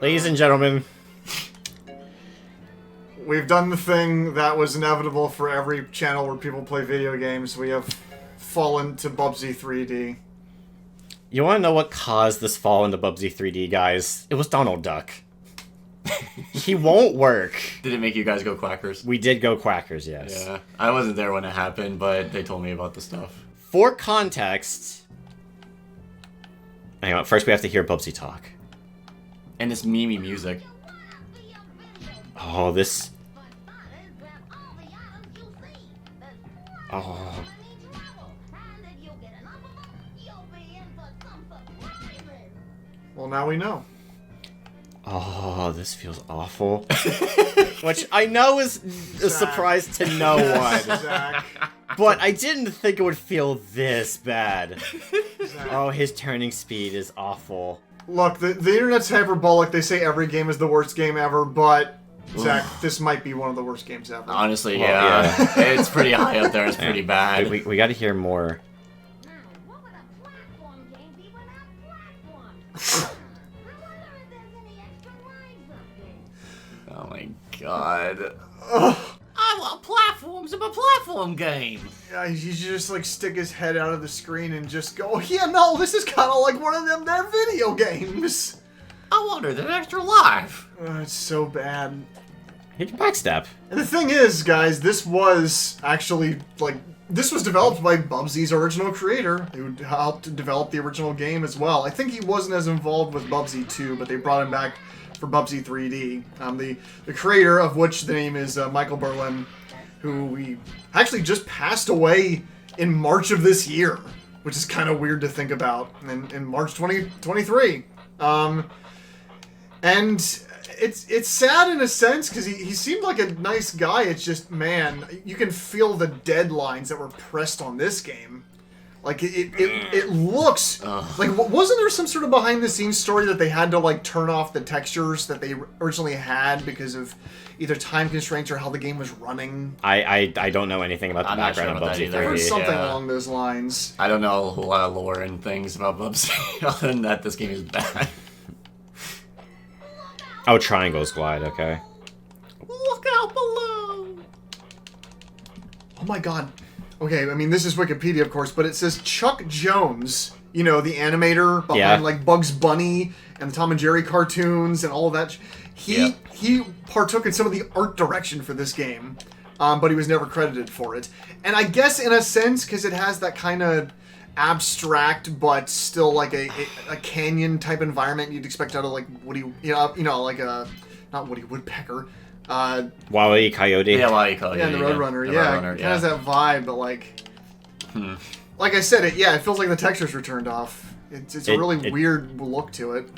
Ladies and gentlemen, we've done the thing that was inevitable for every channel where people play video games. We have fallen to Bubsy 3D. you want to know what caused this fall into Bubsy 3D, guys? It was Donald Duck. He won't work. Did it make you guys go quackers? We did go quackers, yes. Yeah. I wasn't there when it happened, but they told me about the stuff. For context... Hang on, first we have to hear Bubsy talk. And this Mimi music. Oh, this... Oh... Well, now we know. Oh, this feels awful. Which I know is a surprise to no one. Zach. But I didn't think it would feel this bad. Zach. Oh, his turning speed is awful. Look, the internet's hyperbolic. They say every game is the worst game ever, but Zach, this might be one of the worst games ever. Honestly, Well, yeah. It's pretty high up there. It's pretty bad. We got to hear more. What would a platform game be without platforms? Oh my god. Ugh. I want platforms in a platform game. Yeah, he should just like stick his head out of the screen and just go, oh, yeah, no, this is kind of like one of them there video games. I wonder they're extra life. It's so bad. He can backstep. And the thing is, guys, this was actually, like, this was developed by Bubsy's original creator, who helped develop the original game as well. I think he wasn't as involved with Bubsy 2, but they brought him back for Bubsy 3D. The creator of which the name is Michael Berlin, who we actually just passed away in March of this year, which is kind of weird to think about, in March 2023. And it's sad in a sense, because he seemed like a nice guy. It's just, man, you can feel the deadlines that were pressed on this game. Like, it looks... Like, wasn't there some sort of behind-the-scenes story that they had to, like, turn off the textures that they originally had because of either time constraints or how the game was running? I don't know anything about the I'm not background sure of about that Bubsy either. I heard 3D. something Yeah. along those lines. I don't know a whole lot of lore and things about Bubsy, other than that this game is bad. Oh, triangles glide, okay. Look out below! Oh my god. Okay, I mean, this is Wikipedia, of course, but it says Chuck Jones, you know, the animator behind, like, Bugs Bunny and the Tom and Jerry cartoons and all of that. He partook in some of the art direction for this game, but he was never credited for it. And I guess, in a sense, because it has that kind of abstract, but still, like, a canyon-type environment you'd expect out of, like, Woody, like a... Not Woody Woodpecker. Wile E. Coyote. Yeah, well, you call it. Yeah, and the Roadrunner. The Yeah, Roadrunner, it kind of has that vibe, but like, like I said, it feels like the textures were turned off. It's a really weird look to it.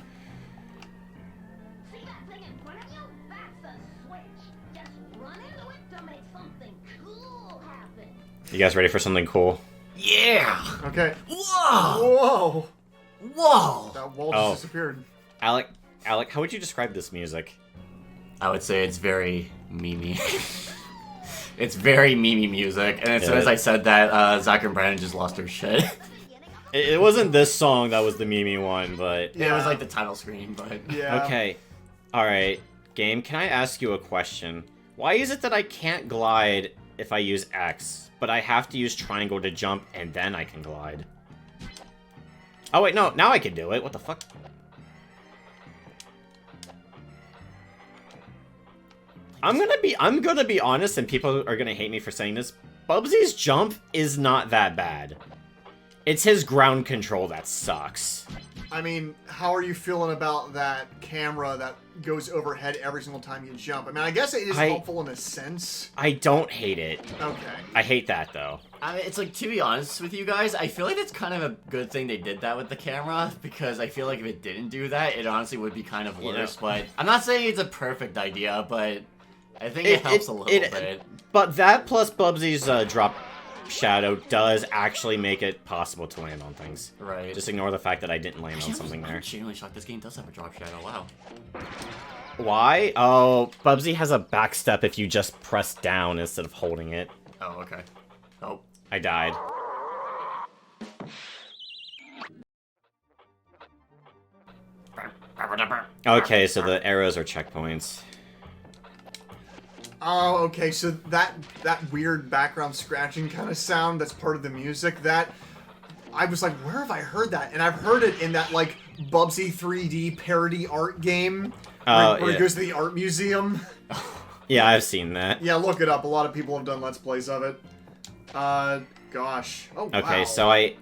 See that thing in front of you? That's a switch. Just run into it to make something cool happen. You guys ready for something cool? Yeah! Okay. Whoa! Whoa! Whoa! That wall Oh. just disappeared. Alec, how would you describe this music? I would say it's very memey. It's very memey music, and as soon as I said that, Zach and Brandon just lost their shit. It wasn't this song that was the Mimi one, but... It was like the title screen, but... Yeah. Okay. Alright. Game, can I ask you a question? Why is it that I can't glide if I use X, but I have to use triangle to jump and then I can glide? Oh wait, no, now I can do it. What the fuck? I'm gonna be honest, and people are gonna hate me for saying this. Bubsy's jump is not that bad. It's his ground control that sucks. I mean, how are you feeling about that camera that goes overhead every single time you jump? I mean, I guess it is helpful in a sense. I don't hate it. Okay. I hate that though. I mean, it's like, to be honest with you guys, I feel like it's kind of a good thing they did that with the camera, because I feel like if it didn't do that, it honestly would be kind of worse, but I'm not saying it's a perfect idea, but I think it helps a little bit. But that plus Bubsy's drop shadow does actually make it possible to land on things. Right. Just ignore the fact that I didn't land on something there. I'm genuinely shocked this game does have a drop shadow, wow. Why? Oh, Bubsy has a backstep if you just press down instead of holding it. Oh, okay. Oh. I died. Okay, so the arrows are checkpoints. Oh, okay, so that weird background scratching kind of sound that's part of the music, that... I was like, where have I heard that? And I've heard it in that, like, Bubsy 3D parody art game where he goes to the art museum. Yeah, I've seen that. Yeah, look it up. A lot of people have done Let's Plays of it. Gosh. Oh, wow. Okay, so I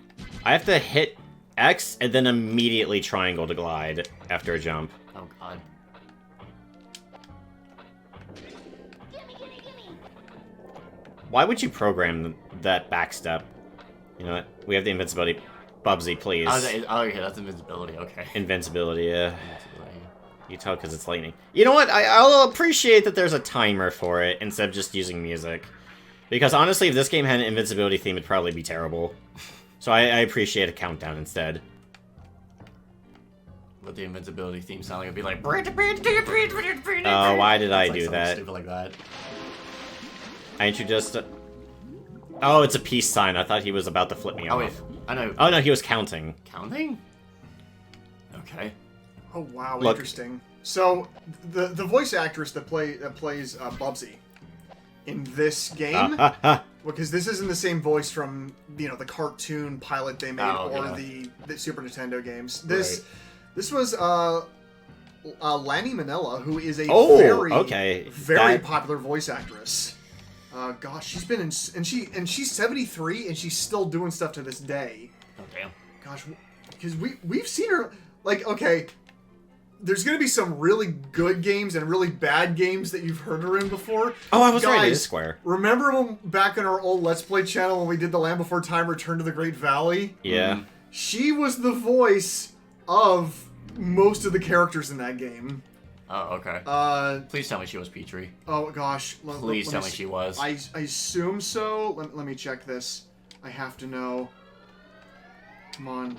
have to hit X and then immediately triangle to glide after a jump. Oh, God. Why would you program that back step? You know what? We have the invincibility. Bubsy, please. Oh, okay, that's invincibility, okay. Invincibility, yeah. You tell because it's lightning. You know what? I'll appreciate that there's a timer for it instead of just using music. Because honestly, if this game had an invincibility theme, it'd probably be terrible. So I appreciate a countdown instead. But the invincibility theme sound like it'd be like... Oh, why did I do that? Stupid like that. I introduced... Oh, it's a peace sign. I thought he was about to flip me off. Wait, I know. Oh, no, he was counting. Counting? Okay. Oh, wow, Look. interesting. So, the voice actress that plays Bubsy in this game, because this isn't the same voice from, you know, the cartoon pilot they made or the Super Nintendo games. This was Lanny Minella, who is a very popular voice actress. Gosh, she's been in, and she's 73 and she's still doing stuff to this day. Oh damn. Gosh, because we've seen her, like, okay, there's gonna be some really good games and really bad games that you've heard her in before. Oh, I was right. It Guys, is Square. remember when back in our old Let's Play channel when we did the Land Before Time Return to the Great Valley? Yeah. She was the voice of most of the characters in that game. Oh, okay. Please tell me she was Petrie. Oh gosh. Please tell me she was. I assume so. Let me check this. I have to know. Come on.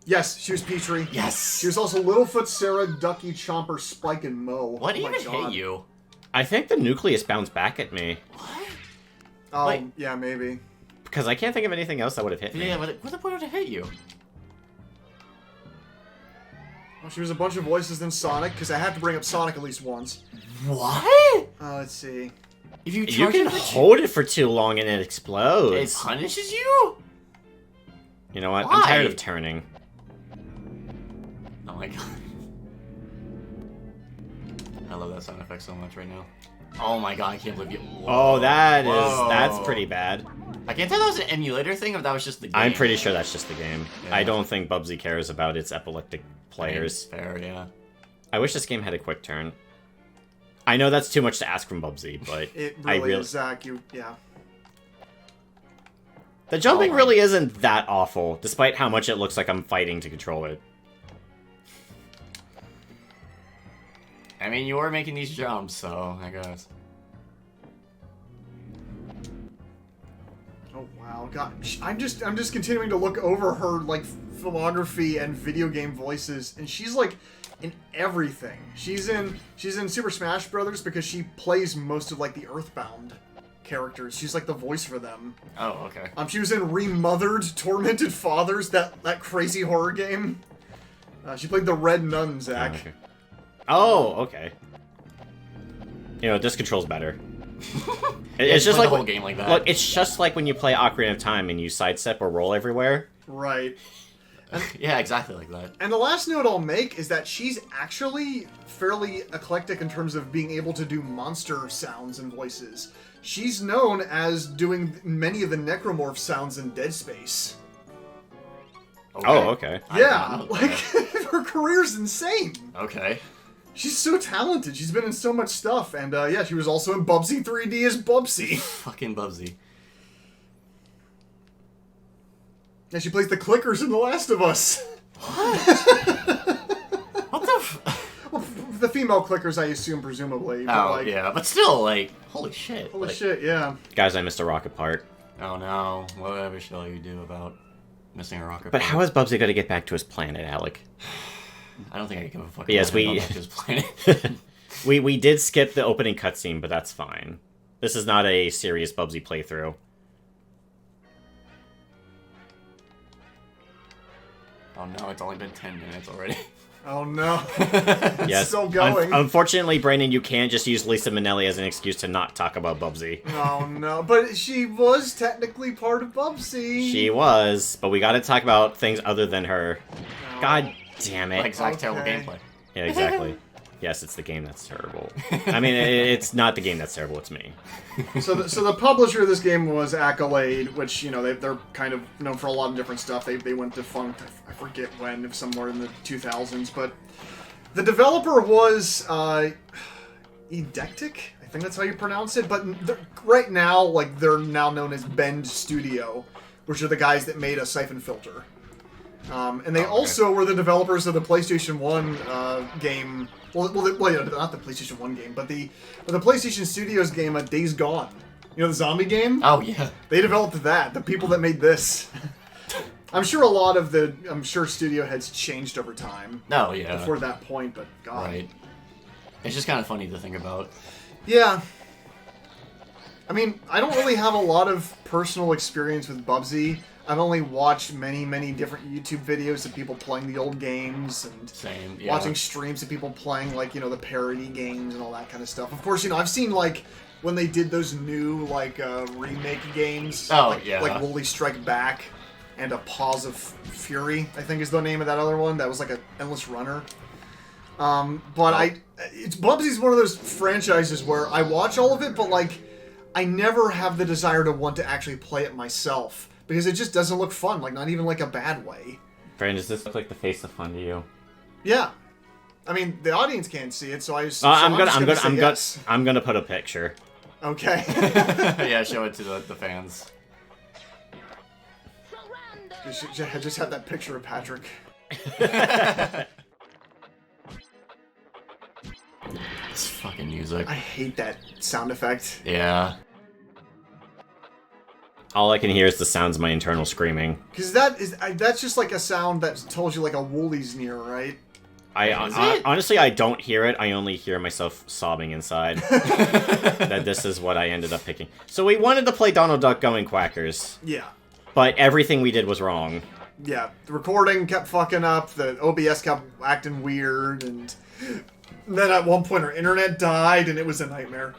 Yes, she was Petrie. Yes! She was also Littlefoot, Sarah, Ducky, Chomper, Spike, and Mo. What Oh my even God. hit you? I think the nucleus bounced back at me. What? Wait. Yeah, maybe. Because I can't think of anything else that would have hit me. Yeah, what's the point of it hit you? Well, she was a bunch of voices in Sonic, because I have to bring up Sonic at least once. What? Let's see. If you You can hold it for too long and it explodes. It punishes you? You know what? Why? I'm tired of turning. Oh my god. I love that sound effect so much right now. Oh my god, I can't believe you. Whoa. Oh, that's pretty bad. I can't tell if that was an emulator thing or if that was just the game. I'm pretty sure that's just the game. Yeah. I don't think Bubsy cares about its epileptic players. I mean, fair, yeah. I wish this game had a quick turn. I know that's too much to ask from Bubsy, but It really is, Zach. Yeah. The jumping really isn't that awful, despite how much it looks like I'm fighting to control it. I mean, you were making these jumps, so I guess. Oh wow, God! I'm just continuing to look over her like filmography and video game voices, and she's like in everything. She's in Super Smash Brothers because she plays most of like the Earthbound characters. She's like the voice for them. Oh, okay. She was in Remothered Tormented Fathers, that crazy horror game. She played the Red Nun, Zach. Oh, okay. You know, this controls better. It's just like the whole game like that. Look, it's just like when you play Ocarina of Time and you sidestep or roll everywhere. Right. Yeah, exactly like that. And the last note I'll make is that she's actually fairly eclectic in terms of being able to do monster sounds and voices. She's known as doing many of the necromorph sounds in Dead Space. Okay. Oh, okay. Yeah, like her career's insane. Okay. She's so talented. She's been in so much stuff, and yeah, she was also in Bubsy 3D as Bubsy. Fucking Bubsy. And she plays the clickers in The Last of Us. What? What the? Well, the female clickers, I assume, presumably. But, Oh like, yeah, but still, like, holy shit. Holy like, shit, yeah. Guys, I missed a rocket part. Oh no, whatever shall you do about missing a rocket? But part? how is Bubsy going to get back to his planet, Alec? I don't think I can give a fuck. Yes, we- about this planet. we did skip the opening cutscene, but that's fine. This is not a serious Bubsy playthrough. Oh no, it's only been 10 minutes already. Oh no. It's Yes. still going. Unfortunately, Brandon, you can't just use Lisa Minnelli as an excuse to not talk about Bubsy. Oh no. But she was technically part of Bubsy. She was, but we gotta talk about things other than her. No. God damn it. Like Zach's terrible Okay. gameplay. Yeah, exactly. Yes, it's the game that's terrible. I mean, it's not the game that's terrible, it's me. So the publisher of this game was Accolade, which, you know, they're kind of known for a lot of different stuff. They went defunct, I forget when, somewhere in the 2000s, but the developer was Eidectic? I think that's how you pronounce it, but right now, like, they're now known as Bend Studio, which are the guys that made a Siphon Filter. And they also were the developers of the PlayStation 1 game. Well, yeah, not the PlayStation 1 game, but the PlayStation Studios game, Days Gone. You know, the zombie game? Oh, yeah. They developed that. The people that made this. I'm sure a lot of studio heads changed over time. Oh, yeah. Before that point, but God. Right. It's just kind of funny to think about. Yeah. I mean, I don't really have a lot of personal experience with Bubsy. I've only watched many, many different YouTube videos of people playing the old games and Same, yeah. watching streams of people playing, like, you know, the parody games and all that kind of stuff. Of course, you know, I've seen, like, when they did those new, like, remake games. Oh, like, yeah. Like Woolly Strike Back and A Pause of Fury, I think is the name of that other one. That was like an endless runner. But Bubsy's one of those franchises where I watch all of it, but, like, I never have the desire to want to actually play it myself. Because it just doesn't look fun, like, not even like a bad way. Brandon, does this look like the face of fun to you? Yeah. I mean, the audience can't see it, so I'm gonna put a picture. Okay. Yeah, show it to the fans. Just have that picture of Patrick. It's fucking music. I hate that sound effect. Yeah. All I can hear is the sounds of my internal screaming. Because that's just like a sound that tells you like a Woolly's near, right? Honestly, I don't hear it. I only hear myself sobbing inside. That this is what I ended up picking. So we wanted to play Donald Duck Going Quackers. Yeah. But everything we did was wrong. Yeah. The recording kept fucking up, the OBS kept acting weird, and then at one point our internet died, and it was a nightmare.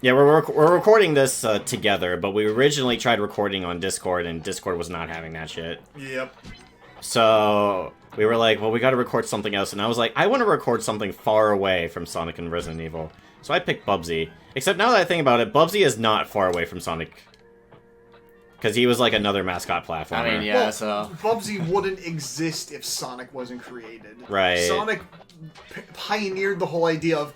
Yeah, we're recording this together, but we originally tried recording on Discord, and Discord was not having that shit. Yep. So we were like, well, we gotta record something else, and I was like, I want to record something far away from Sonic and Resident Evil. So I picked Bubsy. Except now that I think about it, Bubsy is not far away from Sonic. Because he was like another mascot platformer. I mean, yeah, Well, so... Bubsy wouldn't exist if Sonic wasn't created. Right. Sonic pioneered the whole idea of,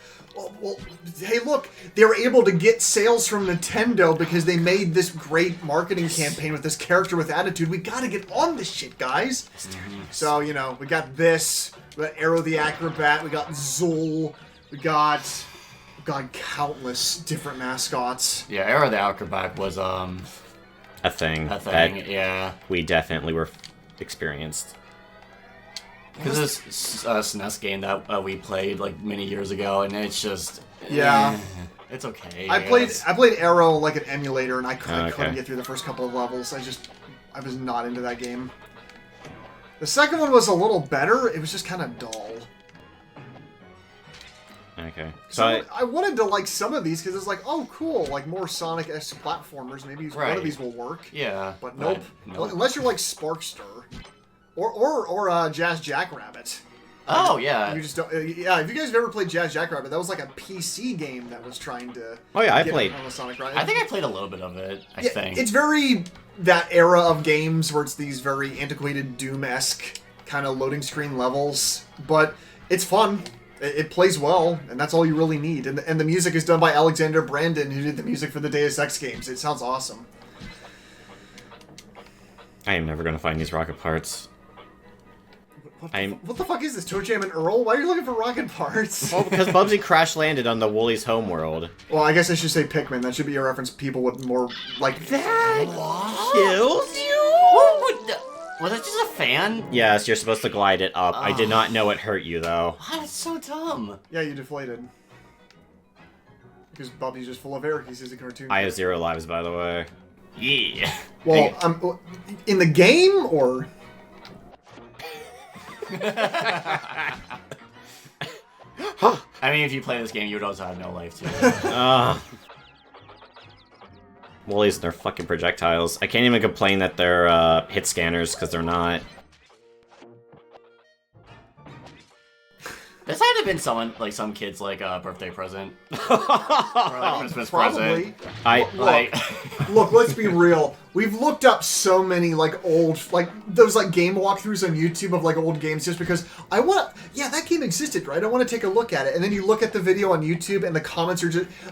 well, hey, look, they were able to get sales from Nintendo because they made this great marketing campaign with this character with attitude. We gotta get on this shit, guys. So, you know, we got this, we got Arrow the Acrobat, we got Zool, we got countless different mascots. Yeah, Arrow the Acrobat was, a thing. that yeah. We definitely were experienced. Because this SNES game that we played like many years ago, and it's just it's okay. I played Arrow like an emulator, and I couldn't Okay. get through the first couple of levels. I was not into that game. The second one was a little better. It was just kind of dull. Okay. So I wanted to like some of these because it's like, oh, cool, like more Sonic-esque platformers. Maybe one of these will work. Yeah, But nope. Unless you're like Sparkster or Jazz Jackrabbit. Oh yeah. You just don't. Yeah, if you guys have ever played Jazz Jackrabbit, that was like a PC game that was trying to. Oh yeah, I get played. on the Sonic ride. I think I played a little bit of it. I think It's very that era of games where it's these very antiquated Doom-esque kind of loading screen levels, but it's fun. It plays well, and that's all you really need. And the music is done by Alexander Brandon, who did the music for the Deus Ex games. It sounds awesome. I am never gonna find these rocket parts. What the fuck is this, Toe Jam and Earl? Why are you looking for rocket parts? Well, because Bubsy crash landed on the Woolly's homeworld. Well, I guess I should say Pikmin. That should be a reference people with more, like... That kills you? Was it just a fan? Yes, you're supposed to glide it up. I did not know it hurt you, though. Wow, that's so dumb. Yeah, you deflated. Because Bubsy's just full of air. He's a cartoon. I have 0 lives, by the way. Yeah. Well, in the game, or... I mean, if you play this game, you would also have no life too. Woolies and their fucking projectiles. I can't even complain that they're hit scanners, because they're not. This had to have been someone, like some kid's like birthday present. Or like Christmas present. Look, let's be real. We've looked up so many like old, like those like game walkthroughs on YouTube of like old games just because I want. Yeah, that game existed, right? I want to take a look at it, and then you look at the video on YouTube, and the comments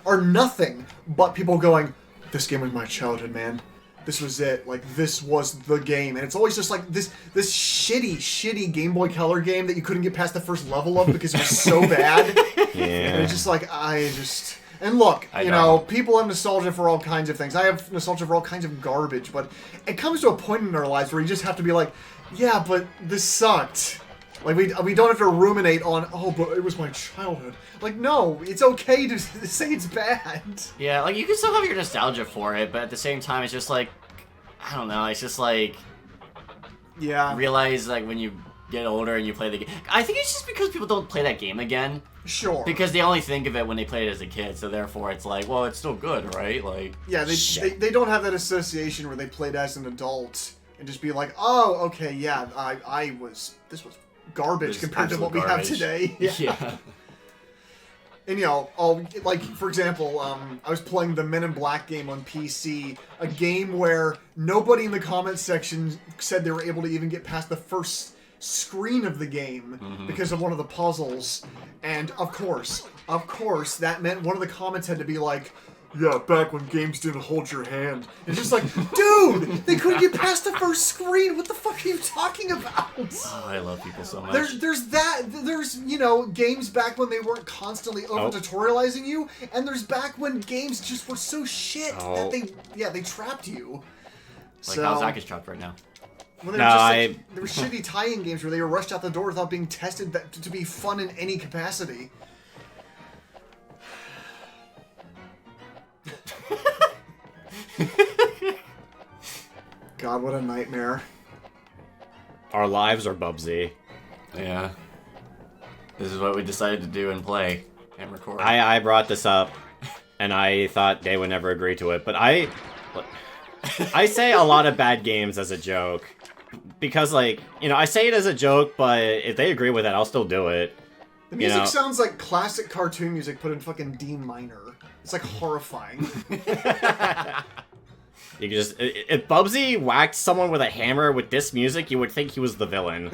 are nothing but people going, "This game was my childhood, man. This was it. Like, this was the game." And it's always just like this shitty Game Boy Color game that you couldn't get past the first level of because it was so bad. Yeah. And it's just like, And look, you know, people have nostalgia for all kinds of things. I have nostalgia for all kinds of garbage, but it comes to a point in our lives where you just have to be like, yeah, but this sucked. Like, we don't have to ruminate on, oh, but it was my childhood. Like, no, it's okay to say it's bad. Yeah, like, you can still have your nostalgia for it, but at the same time, it's just like, I don't know, it's just like... Yeah. Realize, like, when you get older and you play the game... I think it's just because people don't play that game again. Sure. Because they only think of it when they played it as a kid, so therefore it's like, well, it's still good, right? Like... Yeah, they don't have that association where they played as an adult and just be like, oh, okay, yeah, this was garbage compared to what we have today. Yeah. And, you know, like, for example, I was playing the Men in Black game on PC, a game where nobody in the comments section said they were able to even get past the first screen of the game because of one of the puzzles. And, of course, that meant one of the comments had to be like, yeah, back when games didn't hold your hand. It's just like, dude, they couldn't get past the first screen. What the fuck are you talking about? Oh, I love people so much. There's, you know, games back when they weren't constantly over-tutorializing you, and there's back when games just were so shit that they trapped you. Like how Zach is trapped right now. Well, they were shitty tie-in games where they were rushed out the door without being tested to be fun in any capacity. God, what a nightmare. Our lives are Bubsy. Yeah. This is what we decided to do and play and record. I brought this up, and I thought they would never agree to it, but I say a lot of bad games as a joke. Because, like, you know, I say it as a joke, but if they agree with it, I'll still do it. The music sounds like classic cartoon music put in fucking D minor. It's like horrifying. You just if Bubsy whacked someone with a hammer with this music, you would think he was the villain.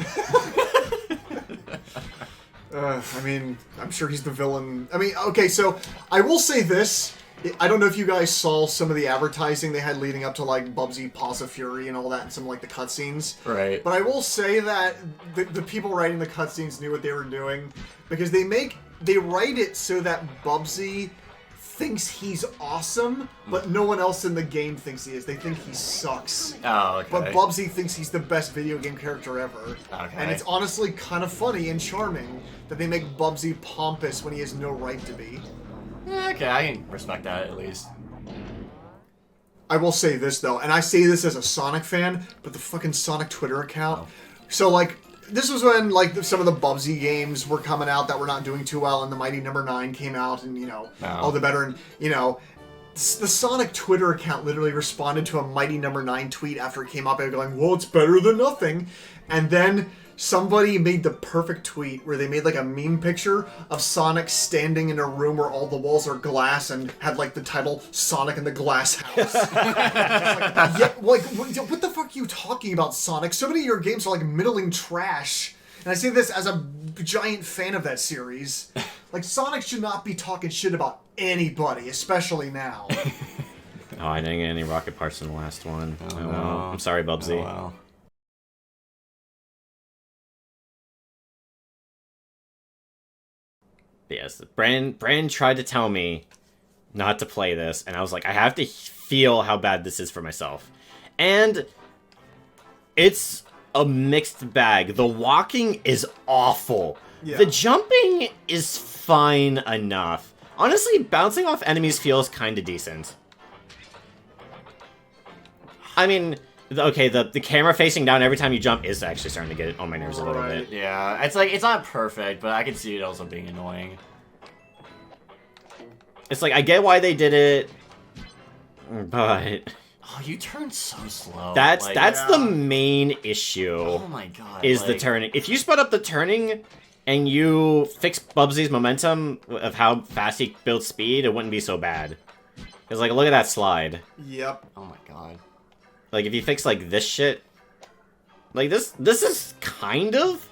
I mean, I'm sure he's the villain. I mean, okay, so I will say this. I don't know if you guys saw some of the advertising they had leading up to, like, Bubsy Paws of Fury and all that, and some, like, the cutscenes. Right. But I will say that the people writing the cutscenes knew what they were doing, because they write it so that Bubsy thinks he's awesome, but no one else in the game thinks he is. They think he sucks. Oh, okay. But Bubsy thinks he's the best video game character ever. Okay. And it's honestly kind of funny and charming that they make Bubsy pompous when he has no right to be. Yeah, okay, I can respect that at least. I will say this, though, and I say this as a Sonic fan, but the fucking Sonic Twitter account. So, like, this was when, like, some of the Bubsy games were coming out that were not doing too well, and the Mighty Number 9 came out, and, you know, all the better, and, you know, the Sonic Twitter account literally responded to a Mighty Number 9 tweet after it came up, and going, well, it's better than nothing, and then somebody made the perfect tweet where they made, like, a meme picture of Sonic standing in a room where all the walls are glass and had, like, the title Sonic in the Glass House. What the fuck are you talking about, Sonic? So many of your games are, like, middling trash. And I say this as a giant fan of that series. Like, Sonic should not be talking shit about anybody, especially now. Oh, I didn't get any rocket parts in the last one. Oh, no. no. I'm sorry, Bubsy. Oh, well. Yes, Brandon tried to tell me not to play this, and I was like, I have to feel how bad this is for myself. And it's a mixed bag. The walking is awful. Yeah. The jumping is fine enough. Honestly, bouncing off enemies feels kind of decent. I mean, Okay, the camera facing down every time you jump is actually starting to get on my nerves a little bit. Yeah, it's like, it's not perfect, but I can see it also being annoying. It's like, I get why they did it, but... Oh, you turn so slow. That's like, the main issue. Oh my god. Is the turning. If you sped up the turning and you fix Bubsy's momentum of how fast he builds speed, it wouldn't be so bad. Because, like, look at that slide. Yep. Oh my god. Like, if you fix, like, this shit... Like, this is kind of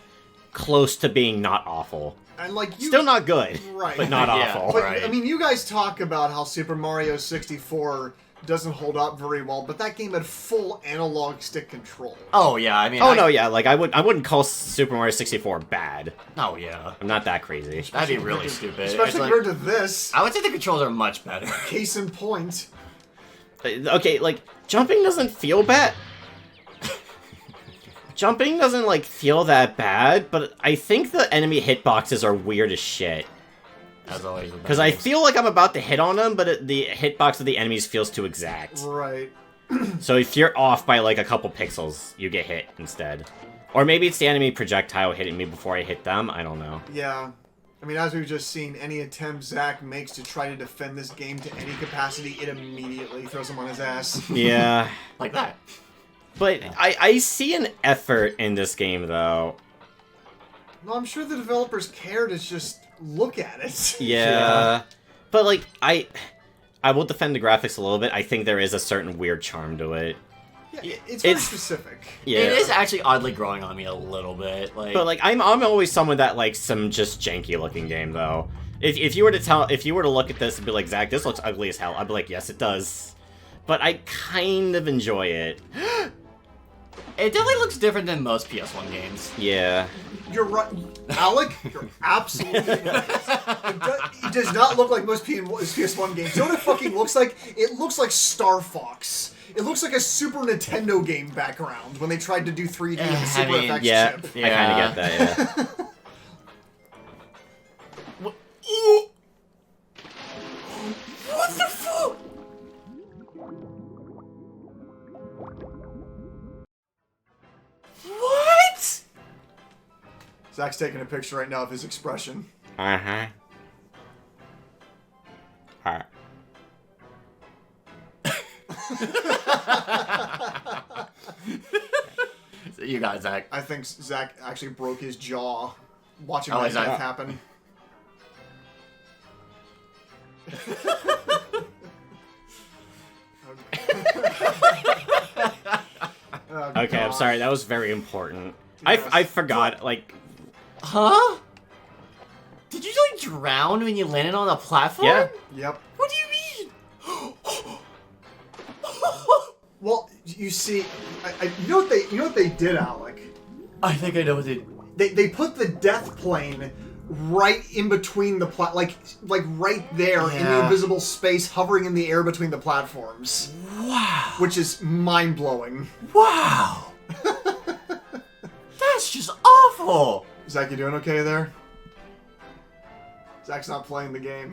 close to being not awful. And like you, Still not good, right? but not Yeah, awful. But, right. I mean, you guys talk about how Super Mario 64 doesn't hold up very well, but that game had full analog stick control. Oh yeah, I mean. Oh, no, yeah, like, I wouldn't call Super Mario 64 bad. Oh yeah. I'm not that crazy. That'd be really stupid. Especially It's like- compared to this. I would say the controls are much better. Case in point. Okay, like, jumping doesn't feel bad. Jumping doesn't, like, feel that bad, but I think the enemy hitboxes are weird as shit. As always. Because I feel like I'm about to hit on them, but the hitbox of the enemies feels too exact. Right. So if you're off by, like, a couple pixels, you get hit instead. Or maybe it's the enemy projectile hitting me before I hit them, I don't know. Yeah. I mean, as we've just seen, any attempt Zach makes to try to defend this game to any capacity, it immediately throws him on his ass. Yeah. Like that. But I see an effort in this game, though. No, I'm sure the developers care to just look at it. Yeah. But, like, I will defend the graphics a little bit. I think there is a certain weird charm to it. Yeah, it's very It's- specific. Yeah. It is actually oddly growing on me a little bit. Like, But, like, I'm always someone that likes some just janky looking game, though. If you were to look at this and be like, Zach, this looks ugly as hell, I'd be like, yes, it does. But I kind of enjoy it. it definitely looks different than most PS1 games. Yeah. You're right. Alec, you're absolutely right. It does not look like most PS1 games. You know what it fucking looks like? It looks like Star Fox. It looks like a Super Nintendo game background when they tried to do 3D in the Super mean, FX Yeah, chip. I kind of get that, yeah. What the fuck? What? Zach's taking a picture right now of his expression. Uh-huh. Alright. You got it, Zach. I think Zach actually broke his jaw watching Oh, that is that- death happen. Oh, Okay, I'm God. sorry, that was very important. Yes. I forgot, like, Huh? Did you like drown when you landed on a platform? yeah. Yep. What do you mean? Well, you see, you know what they did, Alec? I think I know what they. They put the death plane right in between the like right there in the Yeah. invisible space, hovering in the air between the platforms. Wow. Which is mind blowing. Wow. That's just awful. Zach, you doing okay there? Zach's not playing the game.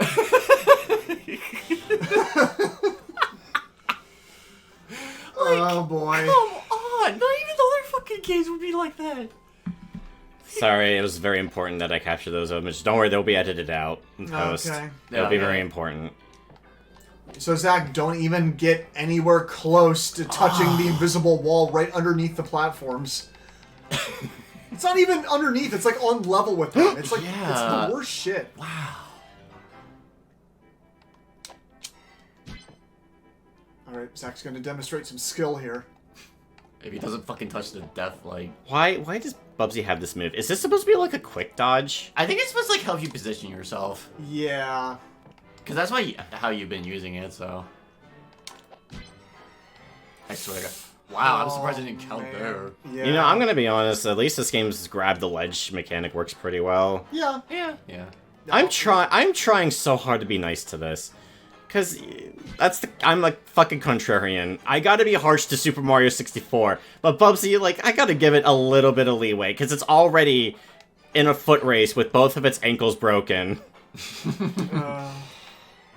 Oh boy. Come on. Not even the other fucking games would be like that. Sorry, it was very important that I capture those images. Don't worry, they'll be edited out in post. Okay. It'll be Yeah. very important. So Zach, don't even get anywhere close to touching the invisible wall right underneath the platforms. It's not even underneath, it's like on level with them. It's like, it's Yeah. the worst shit. Wow. Alright, Zach's gonna demonstrate some skill here. If he doesn't fucking touch the death, like... Why does Bubsy have this move? Is this supposed to be like a quick dodge? I think it's supposed to like help you position yourself. Yeah. Because that's how you've been using it, so... I swear to God. Wow, I'm surprised I didn't count man. there. Yeah. You know, I'm gonna be honest, at least this game's grab the ledge mechanic works pretty well. Yeah. Yeah. Yeah. I'm trying so hard to be nice to this. Cause I'm like fucking contrarian. I gotta be harsh to Super Mario 64, but Bubsy, like, I gotta give it a little bit of leeway, cause it's already in a foot race with both of its ankles broken. Uh,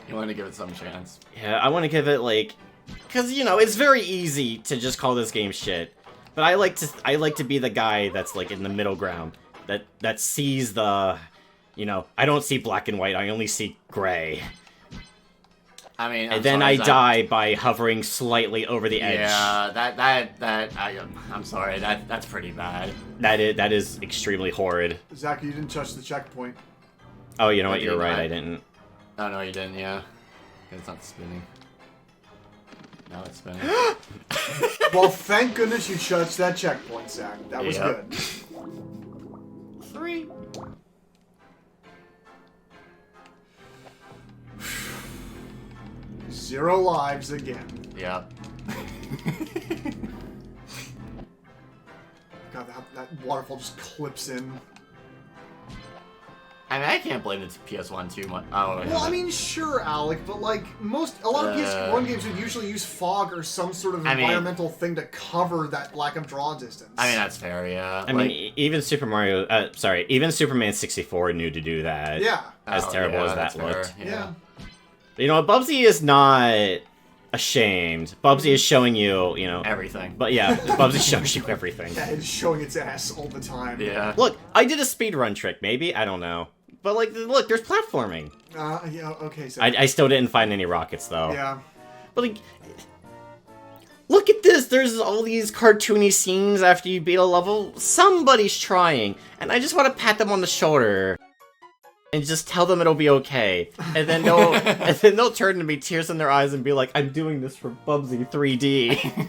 You want to give it some chance. Yeah, I want to give it, like, Because, you know, it's very easy to just call this game shit. But I like to be the guy that's, like, in the middle ground. That sees the... You know, I don't see black and white, I only see gray. I mean, and then I die by hovering slightly over the edge. Yeah, I'm sorry, that's pretty bad. That is extremely horrid. Zach, you didn't touch the checkpoint. Oh, you know what? You're right. I didn't. Oh no, you didn't. Yeah, it's not spinning. Now it's spinning. Well, thank goodness you touched that checkpoint, Zach. That was good. 3. Zero lives again. Yep. God, that waterfall just clips in. I mean, I can't blame the PS1 too much. Oh, well, I mean, sure, Alec, but like a lot of PS1 games would usually use fog or some sort of environmental thing to cover that lack of draw distance. I mean, that's fair, yeah. I mean, even even Superman 64 knew to do that. Yeah. As terrible as that looked. Yeah. You know, Bubsy is not ashamed. Bubsy is showing you, you know... everything. But yeah, Bubsy shows you everything. Yeah, it's showing its ass all the time. Yeah. Look, I did a speedrun trick, maybe? I don't know. But, like, look, there's platforming. Yeah, okay, so... I still didn't find any rockets, though. Yeah. But, like... Look at this! There's all these cartoony scenes after you beat a level. Somebody's trying. And I just want to pat them on the shoulder. And just tell them it'll be okay. And then they'll turn to me, tears in their eyes, and be like, I'm doing this for Bubsy 3D.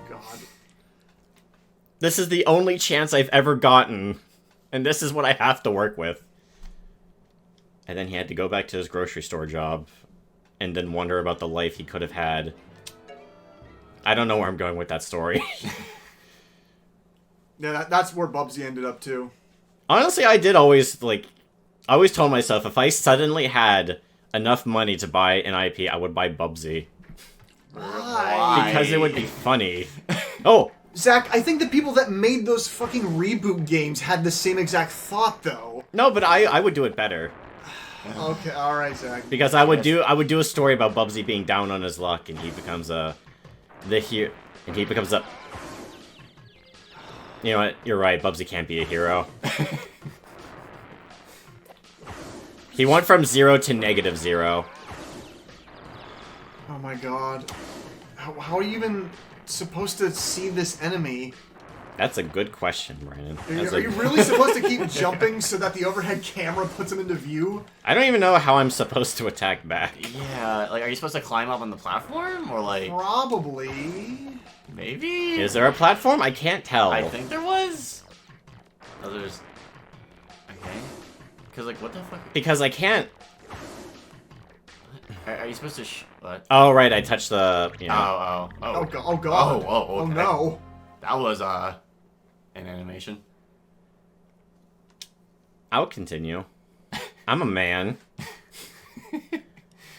God. This is the only chance I've ever gotten. And this is what I have to work with. And then he had to go back to his grocery store job. And then wonder about the life he could have had. I don't know where I'm going with that story. Yeah, that's where Bubsy ended up, too. Honestly, I always told myself, if I suddenly had enough money to buy an IP, I would buy Bubsy. Why? Because it would be funny. Oh! Zach, I think the people that made those fucking reboot games had the same exact thought, though. No, but I would do it better. Okay, alright, Zach. Because I would do a story about Bubsy being down on his luck, and he becomes You know what? You're right, Bubsy can't be a hero. He went from 0 to -0. Oh my god. How are you even supposed to see this enemy? That's a good question, Brandon. Are you really supposed to keep jumping so that the overhead camera puts him into view? I don't even know how I'm supposed to attack back. Yeah, like, are you supposed to climb up on the platform? Or, like... Probably. Maybe? Is there a platform? I can't tell. I think there was. Oh, there's... Okay. Because, like, what the fuck? Because I can't... Are you supposed to what? Oh, right, I touched the... You know. Oh. Oh god. Oh, okay. Oh no. That was, an animation. I'll continue. I'm a man.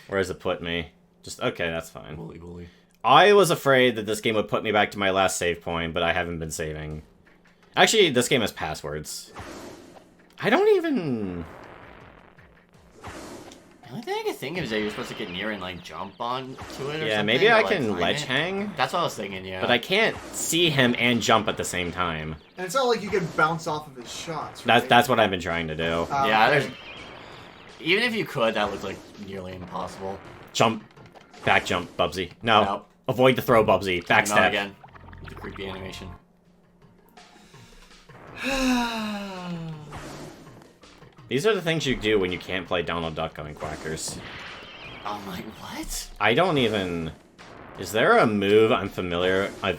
Where does it put me? Just, okay, that's fine. Wooly. I was afraid that this game would put me back to my last save point, but I haven't been saving. Actually, this game has passwords. I don't even... The only thing I can think of is that you're supposed to get near and, like, jump on to it or yeah, something. maybe I or, can like, ledge hang? That's what I was thinking, yeah. But I can't see him and jump at the same time. And it's not like you can bounce off of his shots, right? That's what I've been trying to do. Yeah, there's... Even if you could, that looks, like, nearly impossible. Jump. Back jump, Bubsy. No. Nope. Avoid the throw, Bubsy. Backstep. Again. The creepy animation. These are the things you do when you can't play Donald Duck going Quackers. Oh my, what? I don't even... Is there a move I'm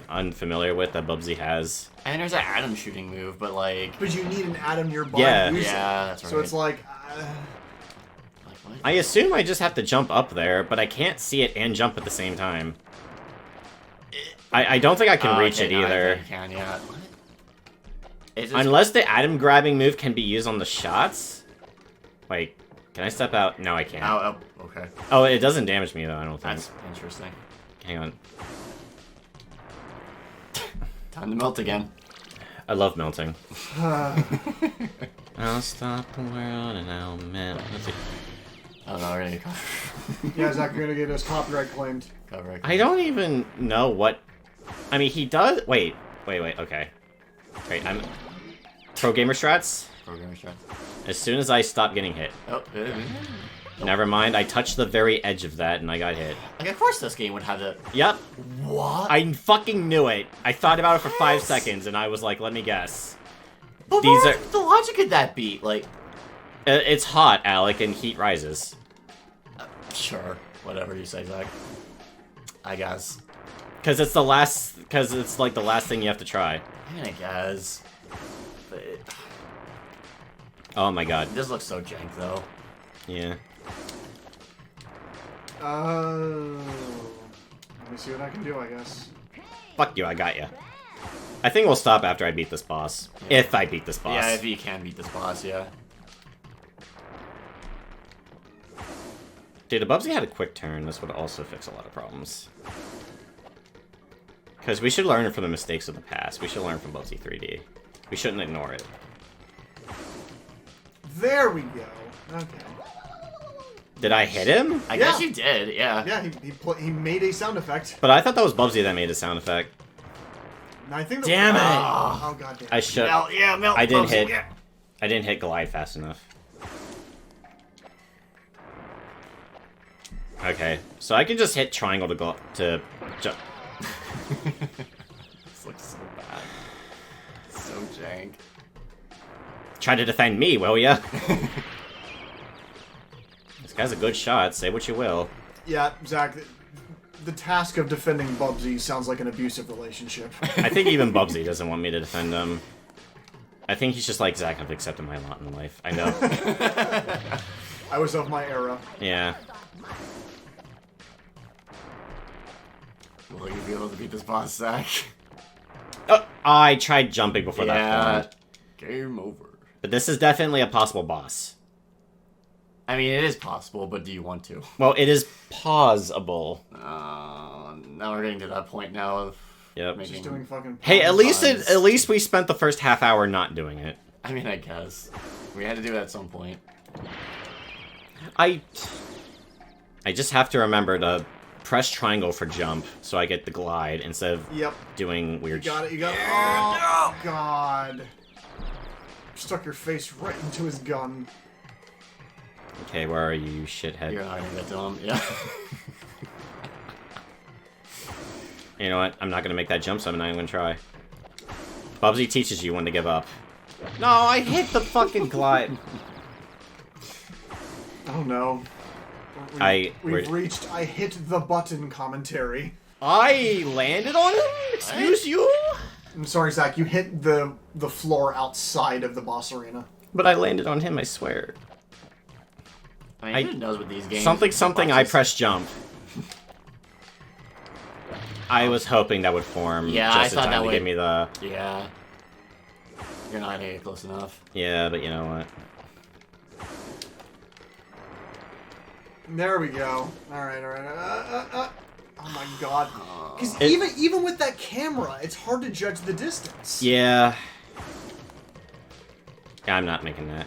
unfamiliar with that Bubsy has? And there's an atom shooting move, but like... But you need an atom nearby. Yeah. To use Yeah, it. that's right. So it's like... Like, what? I assume I just have to jump up there, but I can't see it and jump at the same time. I don't think I can reach it either. I think you can, yeah. What? Unless the atom grabbing move can be used on the shots? Wait, can I step out? No, I can't. Oh, okay. Oh, it doesn't damage me though, I don't think. That's interesting. Hang on. Time to melt again. I love melting. I'll stop the world and I'll melt. Let's see. Oh no, we're gonna Yeah, Zach, you're gonna get us copyright claimed. cover it. I don't even know what... I mean, he does... Wait, okay. Wait, I'm... Pro gamer strats? Programmer strats. As soon as I stop getting hit. Oh, Never mind, I touched the very edge of that and I got hit. like, of course this game would have the... Yep, What? I fucking knew it. I thought about it for 5 seconds and I was like, let me guess. But These what are- the logic of that beat? Like, It's hot, Alec, and heat rises. sure, whatever you say, Zach. I guess. Because it's the last... Because it's like the last thing you have to try. I mean, I guess. But Oh my god. this looks so jank, though. Yeah. Let me see what I can do, I guess. Fuck you, I got you. I think we'll stop after I beat this boss. Yeah. If I beat this boss. Yeah, if you can beat this boss, yeah. Dude, if Bubsy had a quick turn, this would also fix a lot of problems. Because we should learn from the mistakes of the past. We should learn from Bubsy 3D. We shouldn't ignore it. There we go. Okay. Did I hit him? I Yeah. guess you did, yeah. Yeah, he made a sound effect. But I thought that was Bubsy that made a sound effect. And I think that Damn it! Oh god damn. I should. Melt, yeah, melt. I didn't Bubsy, hit. yeah. I didn't hit glide fast enough. Okay, so I can just hit triangle to jump. This looks so bad. So jank. Try to defend me, will ya? This guy's a good shot. Say what you will. Yeah, Zach, the task of defending Bubsy sounds like an abusive relationship. I think even Bubsy doesn't want me to defend him. I think he's just like, Zach, I've accepted my lot in life. I know. I was of my era. Yeah. Will you be able to beat this boss, Zach? Oh, I tried jumping before that Yeah. formed. Game over. But this is definitely a possible boss. I mean, it is possible, but do you want to? Well, it is pausable. Now we're getting to that point now of Yep. making... Just doing fucking. Hey, at least puns. at least we spent the first half hour not doing it. I mean, I guess. We had to do it at some point. I just have to remember to press triangle for jump so I get the glide instead of Yep. doing You weird got it. You got it. Oh god. Stuck your face right into his gun. Okay, where are you, shithead? You're not gonna get to him, yeah. You know what? I'm not gonna make that jump, so I'm not even gonna try. Bubsy teaches you when to give up. No, I hit the fucking glide. Oh no. We've reached I hit the button commentary. I landed on him? Excuse you? I'm sorry, Zach, you hit the floor outside of the boss arena. But I landed on him, I swear. I mean, who knows with these games? Something, I bosses- pressed jump. I was hoping that would form Yeah, just I thought in time that to would- give me the... Yeah. You're not gonna get close enough. Yeah, but you know what? There we go. Alright. Oh my god. Because It- even with that camera, it's hard to judge the distance. Yeah. Yeah, I'm not making that.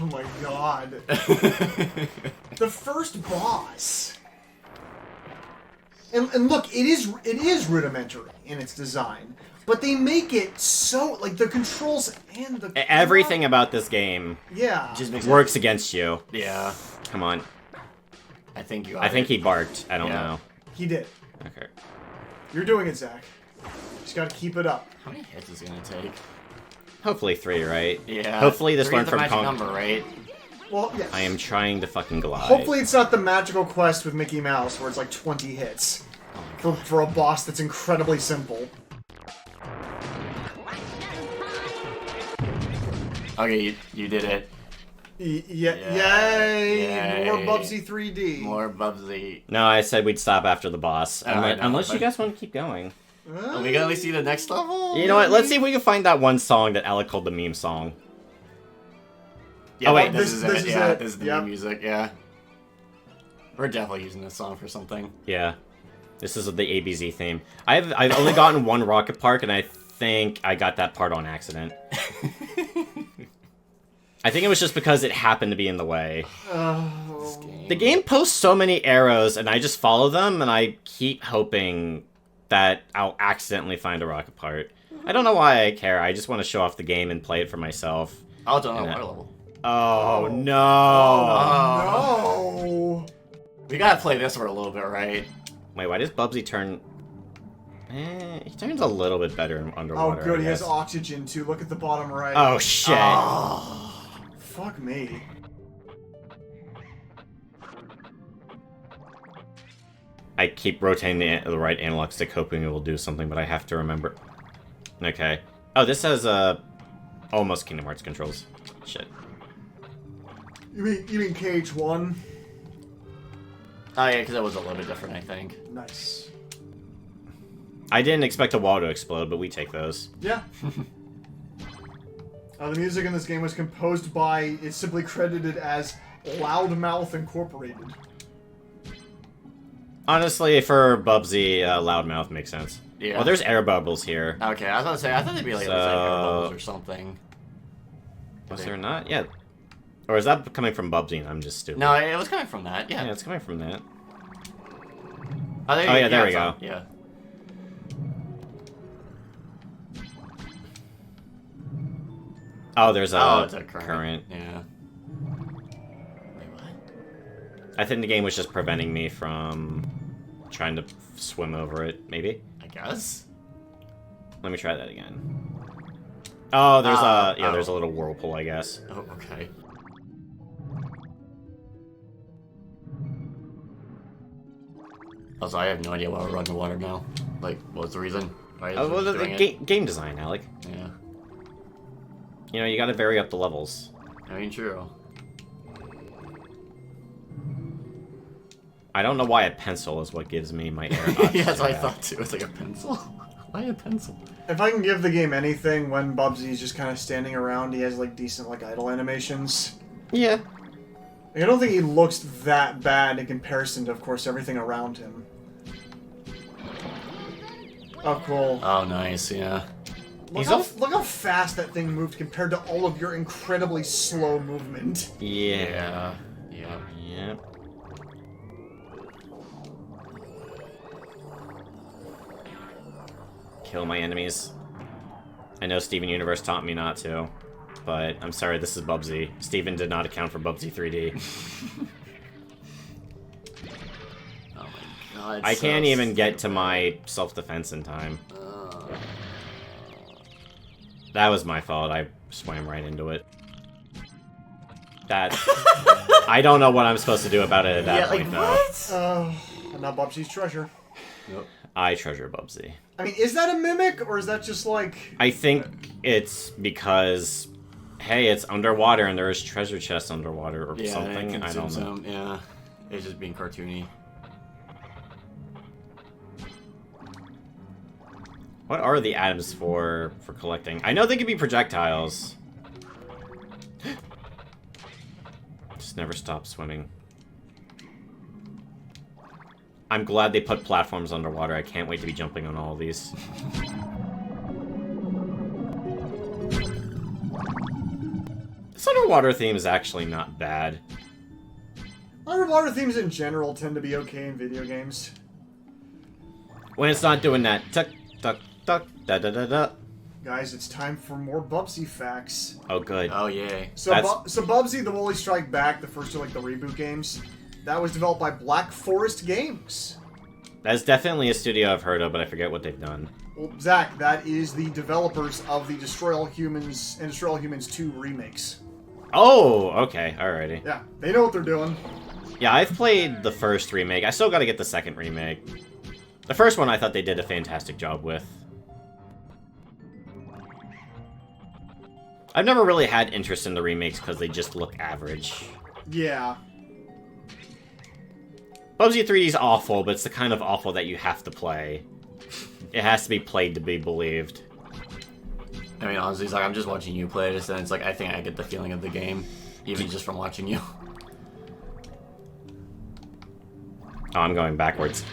Oh my god. The first boss. And look, it is rudimentary in its design, but they make it so like the controls and the Everything about this game yeah. Just makes works against you. Yeah. Come on. I think you. I think he barked. I don't Yeah. know. He did. Okay. You're doing it, Zach. Just gotta keep it up. How many hits is it gonna take? Hopefully 3, right? Yeah. Hopefully this Three learned is the from magic Kong. number, right? Well, yes. I am trying to fucking glide. Hopefully it's not the magical quest with Mickey Mouse where it's like 20 hits for a boss that's incredibly simple. Okay, you did it. Yeah, Yay. yay! More Bubsy 3D. More Bubsy. No, I said we'd stop after the boss. I know, Unless you but- guys want to keep going. Are we gonna at least see the next level? You know what? Let's see if we can find that one song that Alec called the meme song. Yeah, Oh, wait, this is this it. is Yeah, it. this is the Yep. new music. Yeah. We're definitely using this song for something. Yeah. This is the ABZ theme. I've only gotten one Rocket Park, and I think I got that part on accident. I think it was just because it happened to be in the way. Oh. The game posts so many arrows, and I just follow them, and I keep hoping that I'll accidentally find a rocket part. I don't know why I care. I just want to show off the game and play it for myself. Oh, it's on a water level. Oh, no. Oh, no. We gotta play this for a little bit, right? Wait, why does Bubsy turn... he turns a little bit better in underwater. Oh, good. I He has guess. oxygen, too. Look at the bottom right. Oh, shit. Oh. Fuck me. I keep rotating the right analog stick, hoping it will do something, but I have to remember. Okay. Oh, this has almost Kingdom Hearts controls. Shit. You mean KH1? Oh yeah, because that was a little bit different, I think. Nice. I didn't expect a wall to explode, but we take those. Yeah. The music in this game was composed by, it's simply credited as Loudmouth Incorporated. Honestly, for Bubsy, Loudmouth makes sense. Yeah. Well, there's air bubbles here. Okay, I was about to say, I thought they'd be like, So- air bubbles or something. Was there not? Yeah. Or is that coming from Bubsy and I'm just stupid? No, it was coming from that, yeah. Yeah, it's coming from that. Oh, yeah, there we it's go. on, yeah. Oh, there's a, it's a current. Yeah. Wait, what? I think the game was just preventing me from trying to swim over it, maybe? I guess? Let me try that again. Oh, there's there's a oh. little whirlpool, I guess. Oh, okay. Also, I have no idea why we're underwater now. Like, what's the reason? Why is Oh, well, it the doing it? game design, Alec. Yeah. You know, you gotta vary up the levels. I mean, true. I don't know why a pencil is what gives me my air. Yeah, that's what I back. thought too. It's like a pencil. Why a pencil? If I can give the game anything, when Bubsy's just kind of standing around, he has like decent like idle animations. Yeah. Like, I don't think he looks that bad in comparison to, of course, everything around him. Oh, cool. Oh, nice. Yeah. Look how fast that thing moved compared to all of your incredibly slow movement. Yeah. Yeah. Yeah. Kill my enemies. I know Steven Universe taught me not to, but I'm sorry, this is Bubsy. Steven did not account for Bubsy 3D. Oh my god. I so can't even get to stupid. my self-defense in time. That was my fault. I swam right into it. That... I don't know what I'm supposed to do about it at that point, though. And now Bubsy's treasure. Yep. I treasure Bubsy. I mean, is that a mimic, or is that just like... I think it's because, hey, it's underwater and there is treasure chests underwater or Yeah, something. it I don't consumes know. them. Yeah. It's just being cartoony. What are the atoms for collecting? I know they could be projectiles. Just never stop swimming. I'm glad they put platforms underwater. I can't wait to be jumping on all of these. This underwater theme is actually not bad. Underwater themes in general tend to be okay in video games. When it's not doing that tuck, tuck, tuck, da da da da. Guys, it's time for more Bubsy facts. Oh, good. Oh, yay. So, That's- so Bubsy, the Woolly Strike Back, the first of like the reboot games, that was developed by Black Forest Games. That's definitely a studio I've heard of, but I forget what they've done. Well, Zach, that is the developers of the Destroy All Humans and Destroy All Humans 2 remakes. Oh, okay, alrighty. Yeah, they know what they're doing. Yeah, I've played the first remake. I still gotta get the second remake. The first one I thought they did a fantastic job with. I've never really had interest in the remakes because they just look average. Yeah. Bubsy 3D is awful, but it's the kind of awful that you have to play. It has to be played to be believed. I mean, honestly, it's like I'm just watching you play this, and it's like I think I get the feeling of the game, even just from watching you. Oh, I'm going backwards.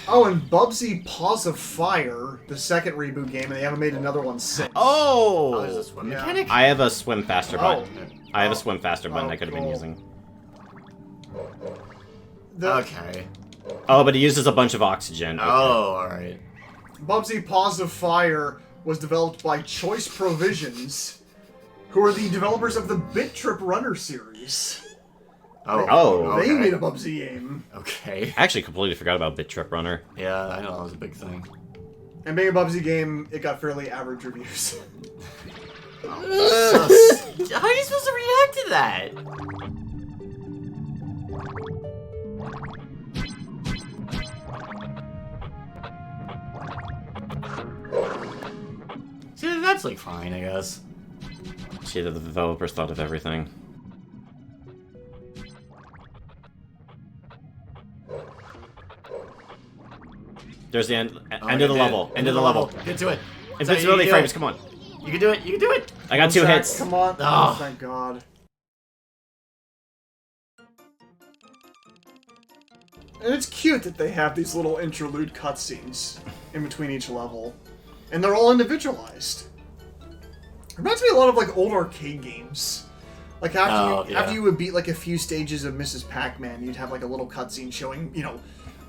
Oh, and Bubsy Paws of Fire, the second reboot game, and they haven't made another one since. Oh, there's Oh! a swim Yeah. mechanic? I have a swim faster button. Oh. I have a swim faster button Oh, I could have been cool. using. Okay. Oh, but it uses a bunch of oxygen. Okay. Oh, alright. Bubsy Paws of Fire was developed by Choice Provisions, who are the developers of the Bit Trip Runner series. Oh. They okay. made a Bubsy game. Okay. I actually completely forgot about Bit Trip Runner. Yeah, I know that was a big thing. And being a Bubsy game, it got fairly average reviews. How are you supposed to react to that? See, that's like fine, I guess. See, the developers thought of everything. There's the end of the level. End of the level. Get to it. Invincibility frames, come on. You can do it. You can do it. I got 2 Zach, hits. Come on. Oh. Oh, thank God. And it's cute that they have these little interlude cutscenes in between each level. And they're all individualized. Reminds me a lot of like old arcade games. Like after you would beat like a few stages of Mrs. Pac-Man, you'd have like a little cutscene showing, you know,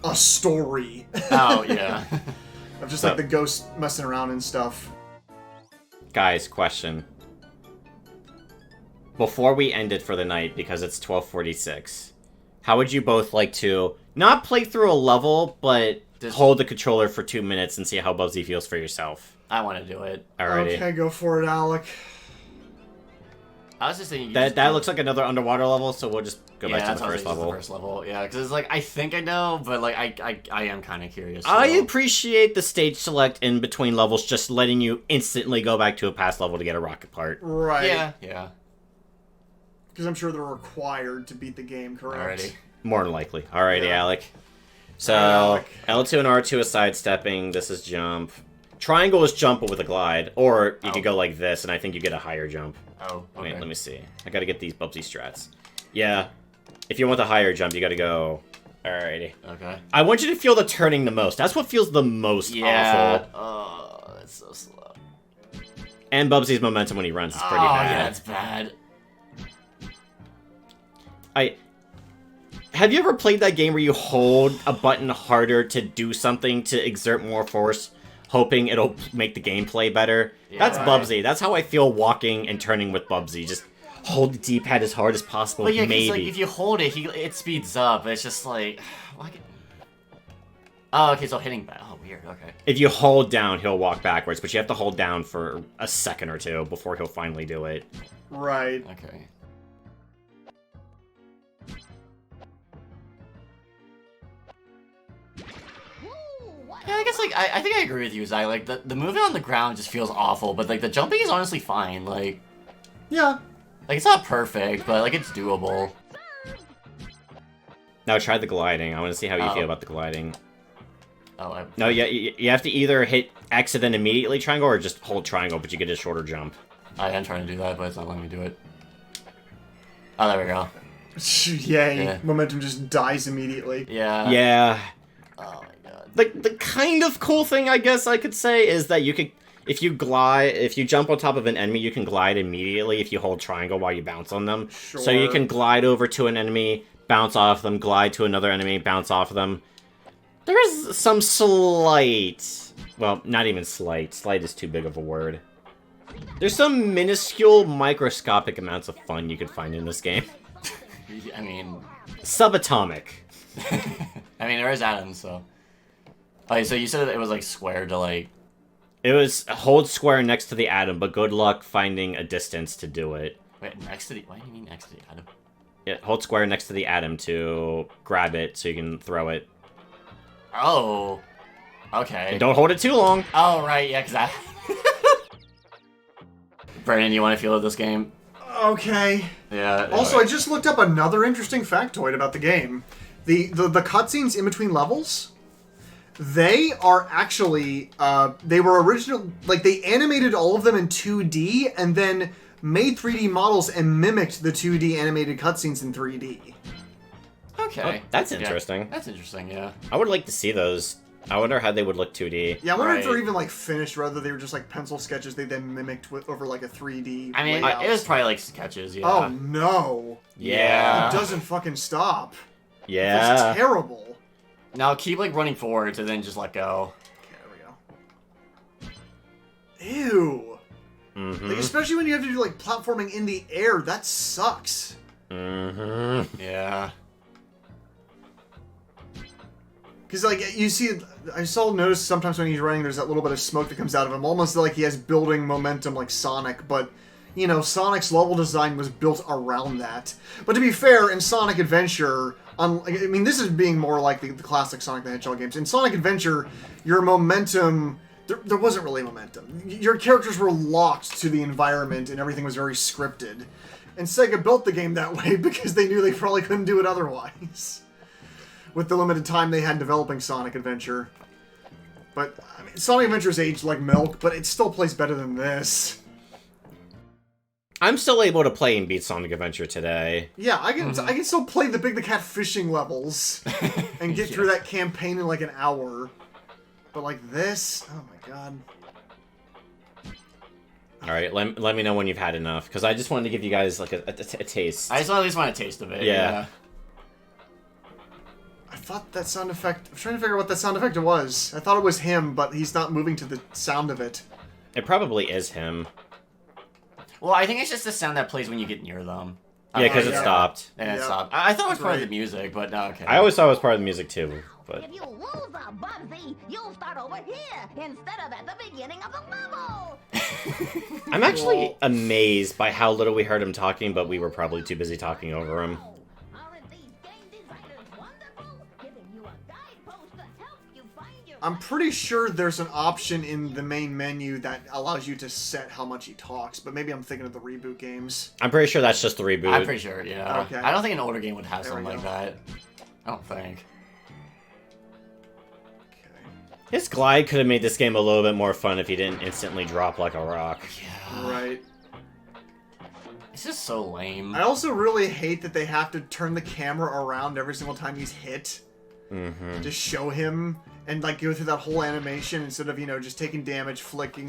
a story. Oh, yeah. Of just like the ghost messing around and stuff. Guys, question. Before we end it for the night, because it's 12:46, how would you both like to not play through a level, but hold the controller for 2 minutes and see how Bubsy feels for yourself? I want to do it. Alrighty. Okay, go for it, Alec. I was just thinking. That looks like another underwater level, so we'll just go back to the first level. The first level, yeah, because it's like I think I know, but like I am kind of curious. I appreciate the stage select in between levels, just letting you instantly go back to a past level to get a rocket part. Right. Yeah. Because I'm sure they're required to beat the game, correct? Alrighty. More than likely. Alrighty, Yeah. Alec. So, Alec. L2 and R2 is sidestepping. This is jump. Triangle is jump with a glide. Or you could go like this, and I think you get a higher jump. Oh, okay. Wait, let me see. I gotta get these Bubsy strats. Yeah. If you want the higher jump, you gotta go... Alrighty. Okay. I want you to feel the turning the most. That's what feels the most awful. Oh, that's so slow. And Bubsy's momentum when he runs is pretty bad. Yeah, it's bad. Have you ever played that game where you hold a button harder to do something to exert more force, hoping it'll make the gameplay better? Yeah, That's right. Bubsy. That's how I feel walking and turning with Bubsy. Just hold the D-pad as hard as possible, But yeah, 'cause, maybe. like if you hold it, it speeds up. It's just like, why can... Oh, okay, so hitting back. Oh, weird. Okay. If you hold down, he'll walk backwards, but you have to hold down for a second or two before he'll finally do it. Right. Okay. Yeah, I guess like I think I agree with you, Zai. Like the moving on the ground just feels awful, but like the jumping is honestly fine. Like Yeah. it's not perfect, but like it's doable. Now try the gliding. I want to see how you feel about the gliding. Oh, No, you have to either hit X and then immediately triangle, or just hold triangle, but you get a shorter jump. I am trying to do that, but it's not letting me do it. Oh, there we go. Yay. Yeah. Momentum just dies immediately. Yeah. Yeah. Oh my god. The kind of cool thing, I guess I could say, is that you could, if you jump on top of an enemy, you can glide immediately if you hold triangle while you bounce on them. Sure. So you can glide over to an enemy, bounce off them, glide to another enemy, bounce off them. There is some slight, well, not even slight is too big of a word. There's some minuscule, microscopic amounts of fun you could find in this game. I mean, Subatomic. I mean there is atoms, so. Okay, so you said it was like square to like. It was hold square next to the atom, but good luck finding a distance to do it. Wait, next to the. Why do you mean next to the atom? Yeah, hold square next to the atom to grab it so you can throw it. Oh. Okay. And don't hold it too long. Oh right, yeah, cause I. Brandon, you want to feel this game? Okay. Yeah. Also, I just looked up another interesting factoid about the game. The cutscenes in between levels, they are actually, they were original, like they animated all of them in 2D and then made 3D models and mimicked the 2D animated cutscenes in 3D. Okay. Oh, that's interesting. Yeah, that's interesting, yeah. I would like to see those. I wonder how they would look 2D. Yeah, I wonder if they're Right. even like finished, rather they were just like pencil sketches they then mimicked over like a 3D. I mean, layout. it was probably like sketches, yeah. Oh no! Yeah. It doesn't fucking stop. Yeah. That's terrible. Now keep like running forward to then just let go. Okay, there we go. Ew. Mm-hmm. Like, especially when you have to do like platforming in the air, that sucks. Mm-hmm. Yeah. Because like you see, I saw notice sometimes when he's running, there's that little bit of smoke that comes out of him, almost like he has building momentum like Sonic. But you know, Sonic's level design was built around that. But to be fair, in Sonic Adventure, I mean, this is being more like the classic Sonic the Hedgehog games. In Sonic Adventure, your momentum. There wasn't really momentum. Your characters were locked to the environment and everything was very scripted. And Sega built the game that way because they knew they probably couldn't do it otherwise. With the limited time they had developing Sonic Adventure. But, I mean, Sonic Adventure's aged like milk, but it still plays better than this. I'm still able to play and beat Sonic Adventure today. Yeah, I can still play the Big the Cat fishing levels and get through that campaign in like an hour. But like this, oh my god. Alright, let me know when you've had enough, because I just wanted to give you guys like a taste. I just at least want a taste of it. Yeah. I thought that sound effect... I'm trying to figure out what that sound effect was. I thought it was him, but he's not moving to the sound of it. It probably is him. Well, I think it's just the sound that plays when you get near them. Yeah, because it yeah. stopped. And it Yep. stopped. I thought it was part of Right. the music, but no, okay. I always thought it was part of the music too, but... If you lose a Bubsy, you'll start over here instead of at the beginning of the level. I'm actually amazed by how little we heard him talking, but we were probably too busy talking over him. Aren't these game designers wonderful? Giving you a guidepost to help you find your... I'm pretty sure there's an option in the main menu that allows you to set how much he talks, but maybe I'm thinking of the reboot games. I'm pretty sure that's just the reboot. I'm pretty sure, yeah. Okay. I don't think an older game would have There we something like go. that. I don't think. Okay. His glide could have made this game a little bit more fun if he didn't instantly drop like a rock. Yeah. Right. It's just so lame. I also really hate that they have to turn the camera around every single time he's hit. Mm-hmm. To show him and like go through that whole animation instead of, you know, just taking damage, flicking,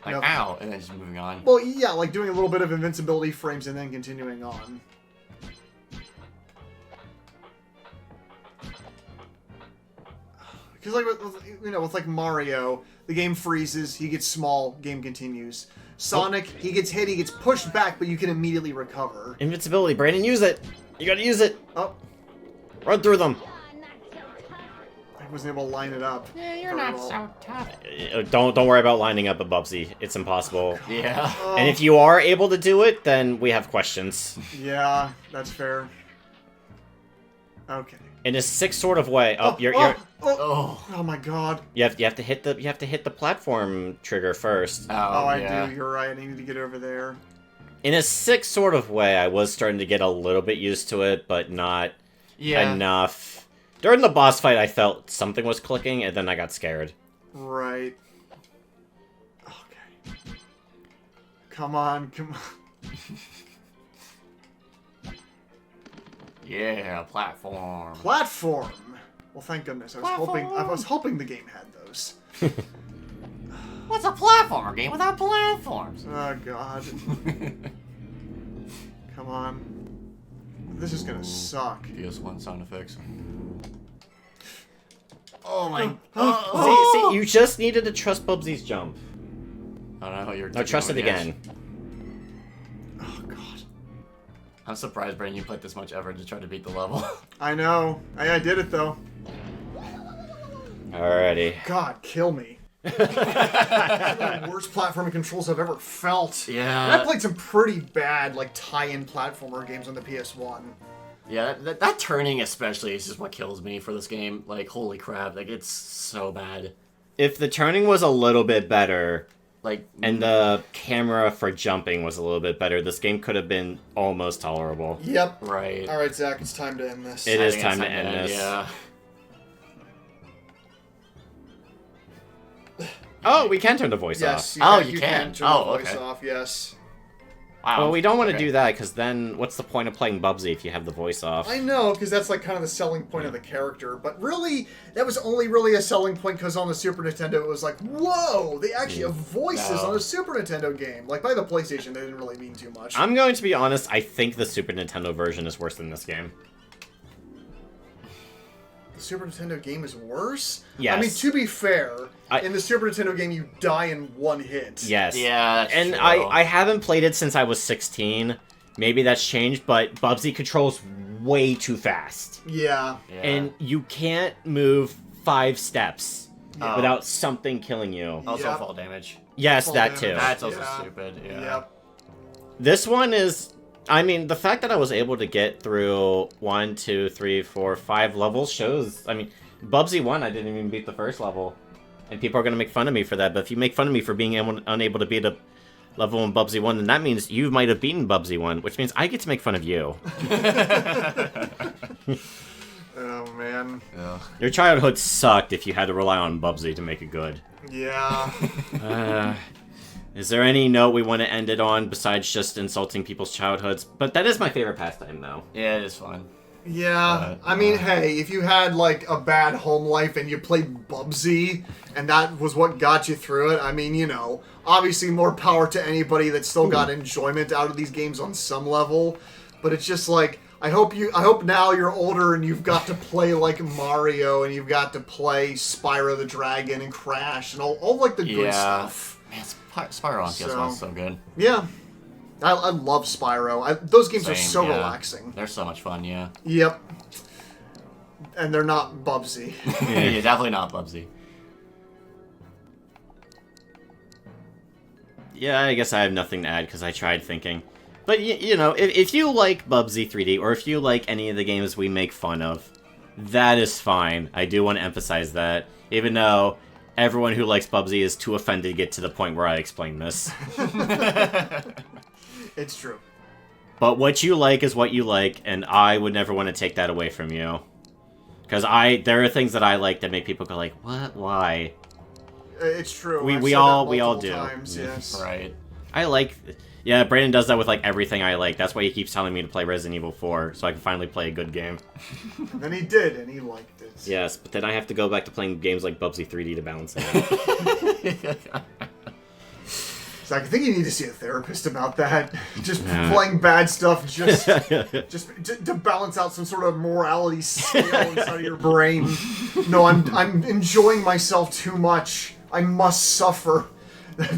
Like, ow, and then just moving on. Well, yeah, like doing a little bit of invincibility frames and then continuing on. Because like with like Mario, the game freezes, he gets small, game continues. Sonic, he gets hit, he gets pushed back, but you can immediately recover. Invincibility, Brandon, use it! You gotta use it! Oh, Run through them! You're not so tough. I wasn't able to line it up. Yeah, you're very not well. so tough. Don't worry about lining up a Bubsy. It's impossible. Yeah. Oh, And if you are able to do it, then we have questions. yeah, that's fair. Okay. In a sick sort of way. Oh, You're Oh. oh my god. you have to hit the platform trigger first. Oh, Oh, I yeah. do. You're right. I need to get over there. In a sick sort of way, I was starting to get a little bit used to it, but not Yeah. enough. During the boss fight, I felt something was clicking, and then I got scared. Right. Okay. Come on, come on. Yeah, platform. Platform. Well, thank goodness. I was hoping the game had those. What's a platformer game without platforms? Oh god. Come on. This is gonna suck. PS1 sound effects. Oh my. See, you just needed to trust Bubsy's jump. I don't know how you're. No, trust it again. Oh god. I'm surprised, Brandon, you put this much effort to try to beat the level. I know. I did it though. Alrighty. God, kill me. One of the worst platforming controls I've ever felt. Yeah. And I played some pretty bad, like, tie-in platformer games on the PS1. Yeah, that turning especially is just what kills me for this game. Like, holy crap, like, it's so bad. If the turning was a little bit better, Like, and the camera for jumping was a little bit better, this game could have been almost tolerable. Yep. right. Alright, Zach, it's time to end this. It I is think time it's to end this. Yeah. Oh, we can turn the voice Yes, off. Oh, you can. turn Oh, the voice okay. off, yes. Wow. Well, we don't want to Okay. do that, because then what's the point of playing Bubsy if you have the voice off? I know, because that's like kind of the selling point of the character, but really, that was only really a selling point because on the Super Nintendo it was like, whoa, they actually have voices No. on a Super Nintendo game. Like, by the PlayStation, they didn't really mean too much. I'm going to be honest, I think the Super Nintendo version is worse than this game. The Super Nintendo game is worse? Yes. I mean, to be fair, in the Super Nintendo game, you die in one hit. Yes. Yeah, that's and true. I haven't played it since I was 16. Maybe that's changed, but Bubsy controls way too fast. Yeah. And you can't move 5 steps without something killing you. Also fall damage. Yes, Fall that damage. too. That's also stupid. Yeah. Yep. This one is... I mean, the fact that I was able to get through 1, 2, 3, 4, 5 levels shows... I mean, Bubsy 1, I didn't even beat the first level. And people are going to make fun of me for that, but if you make fun of me for being unable to beat a level in Bubsy 1, then that means you might have beaten Bubsy 1, which means I get to make fun of you. Oh, man. Yeah. Your childhood sucked if you had to rely on Bubsy to make it good. Yeah. Is there any note we want to end it on besides just insulting people's childhoods? But that is my favorite pastime, though. Yeah, it is fun. Yeah, I mean, hey, if you had, like, a bad home life and you played Bubsy, and that was what got you through it, I mean, you know, obviously more power to anybody that still got enjoyment out of these games on some level, but it's just like, I hope now you're older and you've got to play, like, Mario, and you've got to play Spyro the Dragon and Crash, and all like, the good stuff. Man, Spyro on PS1 is so good. Yeah. I love Spyro. Those games are so yeah. relaxing. They're so much fun, yeah. Yep. And they're not Bubsy. Yeah, definitely not Bubsy. Yeah, I guess I have nothing to add because I tried thinking. But, you know, if you like Bubsy 3D, or if you like any of the games we make fun of, that is fine. I do want to emphasize that, even though everyone who likes Bubsy is too offended to get to the point where I explain this. It's true. But what you like is what you like, and I would never want to take that away from you. Because there are things that I like that make people go like, what? Why? It's true. We all do. Times, yes. Right. I like... Yeah, Brandon does that with like everything I like. That's why he keeps telling me to play Resident Evil 4, so I can finally play a good game. And then he did, and he liked it. Yes, but then I have to go back to playing games like Bubsy 3D to balance it out. So I think you need to see a therapist about that. Just playing bad stuff just to balance out some sort of morality scale inside of your brain. No, I'm enjoying myself too much. I must suffer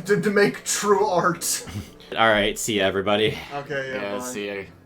to make true art. Alright, see ya, everybody. Okay, yeah, Yeah, bye. see ya.